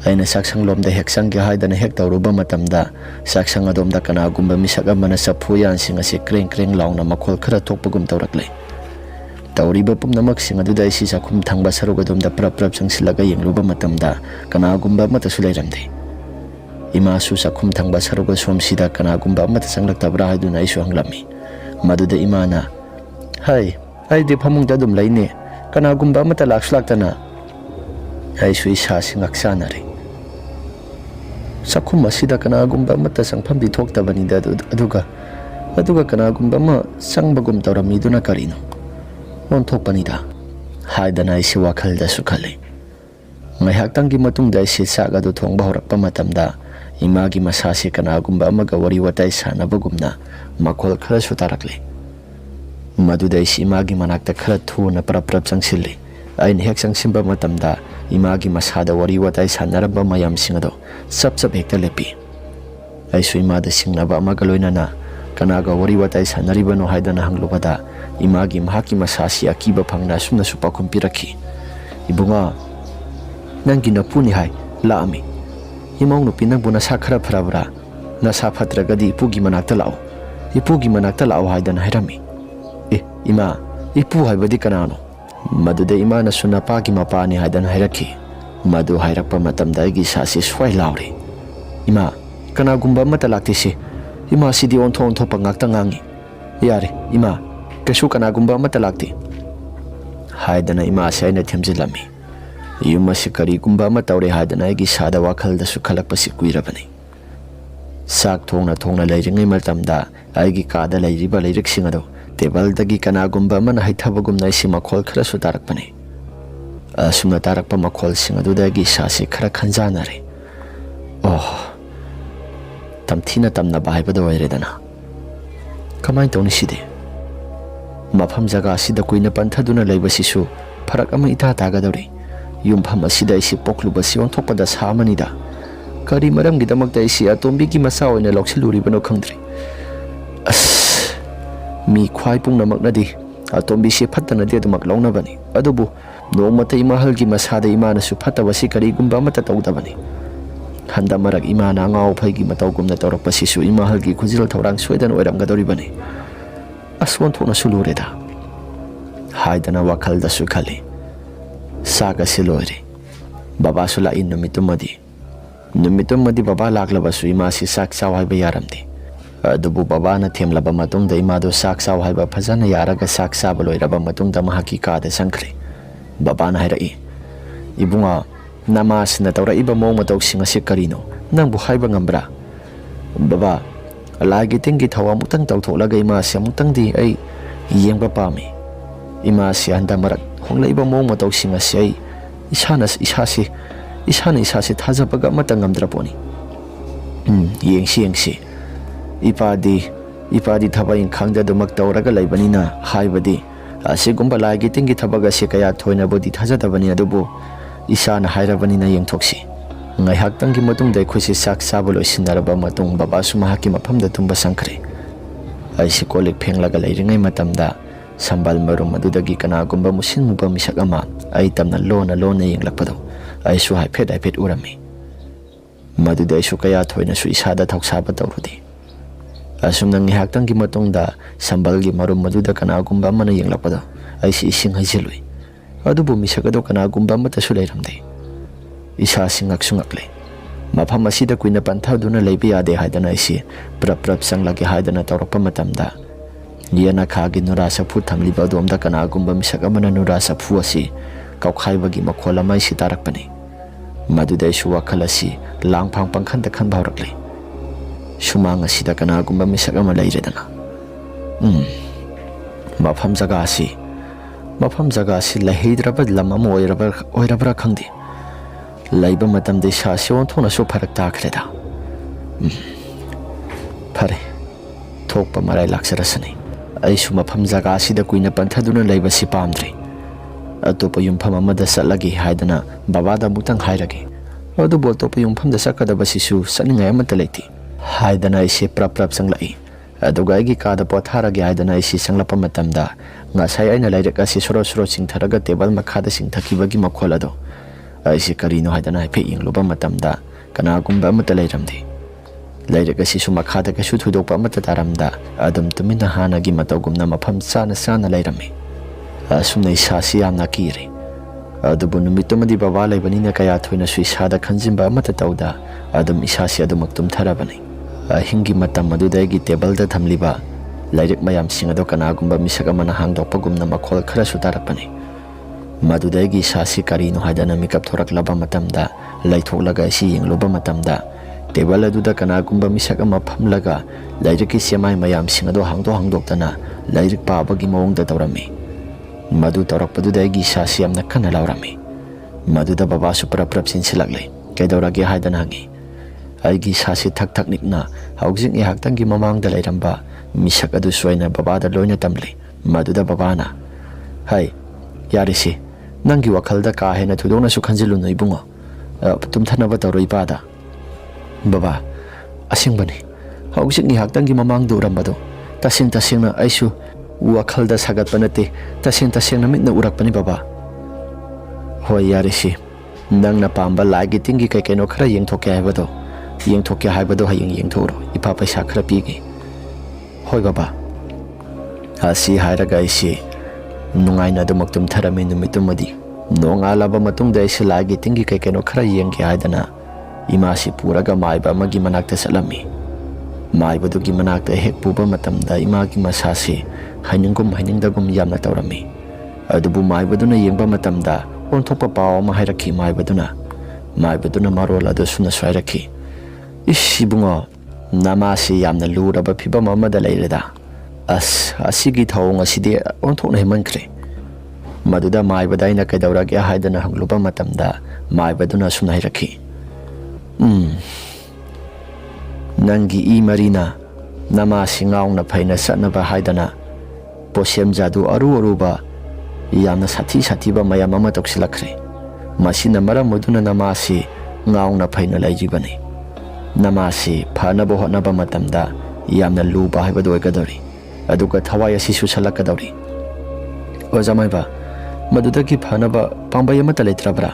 aina saksang lomda heksang gi haidana hek tawruba matamda saksang adomda kana gumba misaga mana saphuyan sing asi kreng launa makhol khara thokpagum tawrakle tawriba pumnamak sing aduda isi sakhum thangba sarugodomda prap sangsilaga yengluba matamda kana gumba mata sulairamde ima su sakhum thangba sarugo somsida kana gumba mata sanglaktabra haiduna isu hanglami maduda imana hai ai de phamungda dum laine kana gumba mata lakslaktana ai su isa singaksanare sakhum asida kana gumba mata sangpham bi thoktabanida aduga kana gumba ma sangbagum tawramiduna karino on thokpanida haidana isi wakhalda sukhale ngaihaktanggi matungda isi sagadu thongba horakpa matamda imagi masasi kana gumba amaga wari watai sanabagumna makhol khara sutarakle maduda isi imagi manakta khara thuna prap sangsilli ain hek sangsimba matamda imagi masada wari watai sanaraba mayam singado sap hekta lepi aisu imada singnaba amaga loinana kanaga wari watai sanaribano haidana hanglubada imagi mahaki masasi akiba phangna sumna supa kumpirakhi ibunga nangi napuni hai laami imong no pinang buna sakhara pharabra na safatragadi ipugi manakta lao haidana hairami ima ipu haibadi kanano maduda imana suna pagi mapani haidana hairakhi madu hairakpa matamda igi sasi swai laure ima kana gumba mata laktisi ima sidi ontho pangakta ngangi yare ima kesu kana gumba mata lakti haidana ima asaina themjilami yuma sikari gumba matawre haidana igi sada wakhalda su khalakpasi kuirabani sak thongna leiringai matamda aigi kada leiriba leiriksing ado table dagi kana gumba man haithabagumna isi makhol khara su tarakpani Asumna tarakpa makhwalsing adudagi isasi khara khanjanare. Tamthina tamnaba haibado oiredana. Kamai tawni side? Mafam jaga asida kuina panthaduna leibasisu farak ama ita tagadori. Yumpham asida isi poklubasi onthokpada samanida. Kari maramgidamakta isi atombigi masa oina loksiluribano khangdre. Mi khwai pungnamaknadi atombi si phattanadi adumak lawnabani. Adubu nongmata imahalgi masada imanasu phattabasi karigumba amata tawdabani. Handa marak imana ngau phaigi matawgumna tawrakpasisu imahalgi khujil thawrang soidan oiramgadoribani. Aswan thona sulureda. Haidana wakhaldasu khali. Saga silori. Baba sula in numitumadi. Numitumadi baba laklabasu imasi sak saw haiba yaramdi. Adubu baba na themlaba matungda imado sak saw haiba phajana yaraga sak saba loiraba matungda mahaki kaada sankre. Baba na hairai. Ibunga namas na tawra iba mong matawsing asi karino nang buhay ba ngambra. Baba, lagi tinggi tawa mutang tawtolaga imasi mutang di ay iyang papami. Imasi handa marak hongla iba mong matawsing asi ay isana isasi tazabaga matang ngamdra poni. Yengsi ipadi thaba ingkhangda dumak tawraga laibanina haibadi asigumba lagi tinggi thabaga si kaya thoina bodi thajadabani adubu Isana hairabanina yengthoksi. Ngaihaktangi matungda aykhoisi sak saba loisinaraba matung babasu mahaki mafamda tumba sangkhre. Aisi kolik phenglaga leiringai matamda sambal marum adudagi kanagumba musinmuba misak ama ai tamna lona yenglakpado aisu haifet urami. Maduda aisu kaya thoinasu isada thoksaba tawrudi. Asumna ngaihaktangi matungda sambalgi marum maduda kanagumba amana yenglakpado aisi ising haijilui. Adubu misagado kanagumba amatasu leiramde. Isasi ngaksungakle. Mafam asida kuina panthaduna leibi yade haidana isi prap sanglagi haidana tawrakpa matamda. Yana khagi nurasa phu thamliba domda kanagumba misak amana nurasa phu asi kaukhaiwagi makhol ama isi tarakpani. Maduda isu wakhal asi langphang pangkhanda khan bhaurakle. Sumang asida kanagumba misak ama leiredana. Mafam jaga asi lahidraba lam ama oirabra khangdi. Laiba matamde sasi onthona su pharak takhreda. Phare thokpa marai laksarasani. Aisu mafam jaga asida kuina panthaduna laiba si pamdre. Atopa yumpham amada satlagi haidana babada mutang hairage. Adubu atopa yumpham da sakadaba sisu satningai amata leiti. Haidana isi prap sanglai. Aduga aigi kada potharage haidana isi sanglapa matamda ngasai aina lairek asi soro singtharaga table makhada singthakibagi makhol ado aisi karino haidana haife ingluba matamda kanagumba amata leiramde. Lairek asi su makhada kasu thudokpa amata taramda adum tumina hanagi matawgumna mafam sana leirame. Asumna isasi yamna kire. Adubu numitumadi baba laibanina kaya thoina su isada khanjimba amata tawda adum isasi adumak tumtharabani. Hingi matam madudagi table da thamliba lairek mayam singado kanagumba misak amana hangdokpagumna makhol khara su tarakpani. Madudagi sasi karino haidana mikap thoraklaba matamda laithoklaga isi yengloba matamda table aduda kanagumba misak ama phamlaga laireki semai mayam singado hangdoktana lairek pabagi mawongda tawrami. Madu tawrakpadudagi sasi amna kana lawrami. Maduda baba su prap sinsilaklei kaidawrage haidana hangi. Aigi sasi thak nikna haujing ihaktangi mamangda leiramba misak adu soina babada loina tamli. Maduda babana hai yarisi nangi wakhalda ka hena thudona su khanjilun ibungo tumthanaba tawroi pada. Baba asingbani haujing ihaktangi mamangda urambado tasingna aisu wakhalda sagatpa nate tasingna mitna urakpani baba. Hoi yarisi nangna pamba lagi tingi kaino khara yengthoke haibado hayeng yengthoro ipa paisa khara pigi. Hoi baba asi hairaga isi nungaina dumak tumtharami numitumadi nongalaba matungda isi lagi tingi kaino khara yengke haidana imasi puraga maiba amagi manakta salami. Maibadugi manakta hek puba matamda imagi masasi hainingdagum yamna tawrami. Adubu maibaduna yengba matamda onthokpa paw ama hairakhi maibaduna marol adu suna swairaki. Ish ibungo namasi yamna luraba phibam amada leireda. Asigi thawng asidi onthokna himankre. Maduda maibada aina kaidawrage haidana hangluba matamda maibaduna sumna hairaki. Nangi I marina nama singaungna phaina satnaba haidana posem jadu aruba yamna sathi ba mayam ama toksilakre. Masina maram moduna nama si ngaungna phaina laijibani. Nama si phanaba hotnaba matamda yamna luba haibadu oikadori. Aduga thawai asi susalakadori. Ojamaiba madudagi phanaba pambai amata letrabra.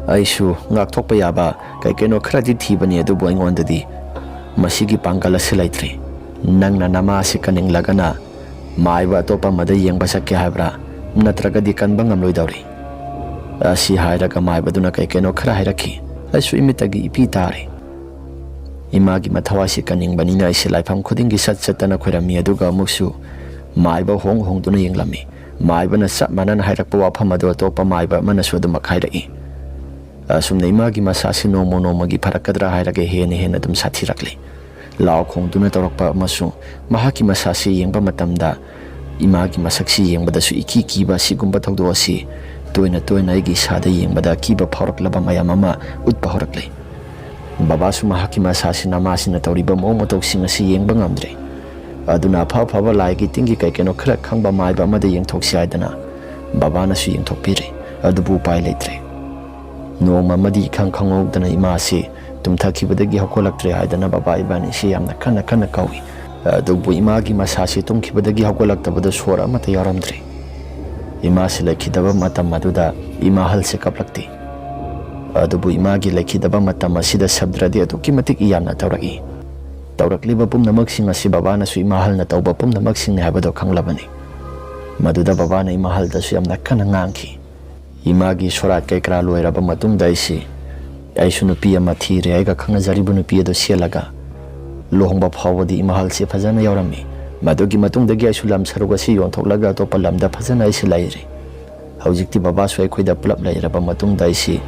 Aisu ngakthokpa yaba kaikeno khradi thibani adubu aingondadi masigi pangala silaitri. Nangna nama si kaning lagana maiba topa mada yengba sakya habra natragadi kanba ngamloidawri. Asi hairaga maibaduna kaikeno khra hairaki. Aisu imitagi ipi tari. Imagi mathawasi kaning banina aisi laifam khudingi satana khoirami aduga amuksu maiba hongduna yenglami. Maiba na sap manan hairakpa wafam adu atopa maiba manasu adumak hairai. Asumna imagi masasi nomagi parakadra hairage hena adum sathirakli. Lao khongduna tawrakpa amasu mahaki masasi yengba matamda imagi masaksi yengbadasu iki kiba sigumba thawdo asi toina aigi sada yengbada kiba phawraklaba mayam ama utpa horakli. Babasu mahaki masasi namasina tawriba mawng matawsing asi yengba ngamdre. Aduna phaba laigi tingi kaikeno khra khangba maiba amada yengthoksi haidana babana su yengthokpiri adubu pai leitre. Noma madi khangdana imasi tumthakibadagi hakolaktre haidana baba ibani si yamna kana kawi. Adubu imagi masasi tumkhibadagi hakolaktabada sora amata yaramdre. Imasi laikidaba matam aduda ima halse kaplakti. Adubu imagi laikidaba matam asida sabdradi aduki matik iyamna tawraki. Tawrakliba pumnamaksin asi babana su imahal na tawba pumnamaksin ni habado kanglabani. Maduda babana imahal da su yamna kana ngangki. Imagi sorat kay kralo ay raba matungda isi. Ay sunupi ama thire ay kakangazaribu nupi ado siyalaga. Lohong bapawadi imahal si fazana yaurami. Madugi matungdagi ay sulam saruga si yonthoklaga to palamda fazana isi layri. Haujikti baba su ay kuida pulap lay raba matungda isi.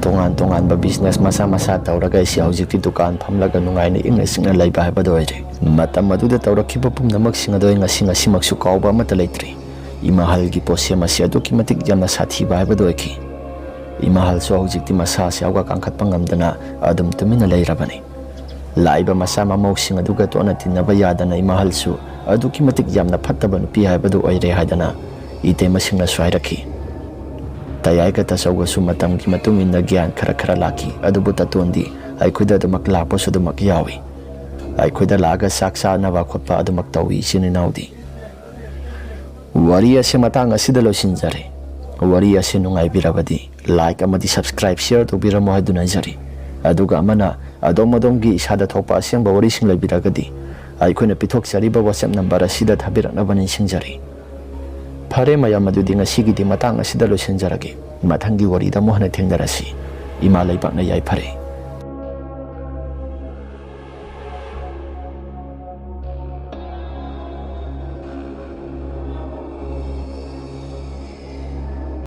Tongan ba business masa tawraga isi haujikti dukan phamlaga nungai ni ingna singna laiba habado ayre. Matam maduda tawrakiba pumnamak singado ngasi maksu kauba amata leitri. Imahal gi posem asi aduki matik yamna sathiba habado ayki. Imahal so haujikti masa si awga kangkhatpa ngamdana adum tumina lairabani. Laiba masa mamau sing aduga to anatinaba yadana imahal su aduki matik yamna phattaba nupi habado ayre haidana ite masingna swairaki. Tayay ka tasawga sumatam ki matungin na gyan kara laki adubu tatundi ay kuida dumak lapo sa dumak yawi ay kuida laga saksa na wakot pa adumak tawi sininaudi. Wariya si matang asidalo sinjari wariya si nungay birabadi like amadi subscribe share to biramo hay dunay jari aduga amana adom-adom gi isada thokpa asyang bawari sing lay biragadi ay kuina pitok sari ba WhatsApp number asida thabirak na banin sinjari. Pare mayam adudi ngasigi di matang asida losenjarage mathangi warida mo hana thengdarasi ima laibak na yai pare.